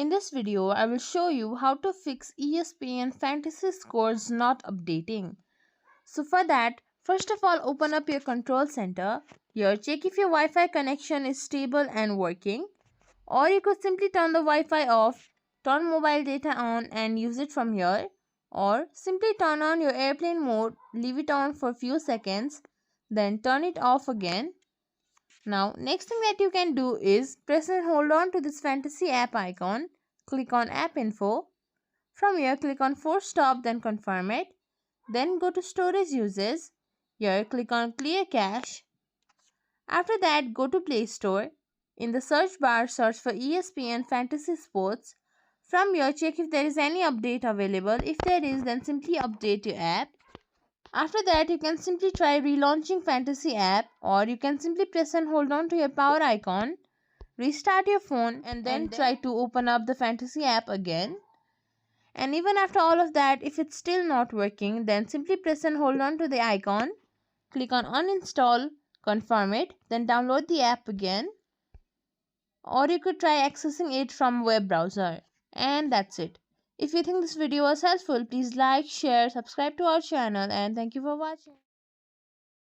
In this video, I will show you how to fix ESPN Fantasy scores not updating. So for that, first of all, open up your control center. Here, check if your Wi-Fi connection is stable and working. Or you could simply turn the Wi-Fi off, turn mobile data on and use it from here. Or simply turn on your airplane mode, leave it on for a few seconds, then turn it off again. Now, next thing that you can do is press and hold on to this fantasy app icon. Click on app info. From here, click on force stop, then confirm it. Then go to storage uses. Here, click on clear cache. After that, go to Play Store. In the search bar, search for ESPN Fantasy Sports. From here, check if there is any update available. If there is, then simply update your app. After that, you can simply try relaunching Fantasy app, or you can simply press and hold on to your power icon, restart your phone and then try to open up the Fantasy app again. And even after all of that, if it's still not working, then simply press and hold on to the icon, click on uninstall, confirm it, then download the app again. Or you could try accessing it from web browser. And that's it. If you think this video was helpful, please like, share, subscribe to our channel and thank you for watching.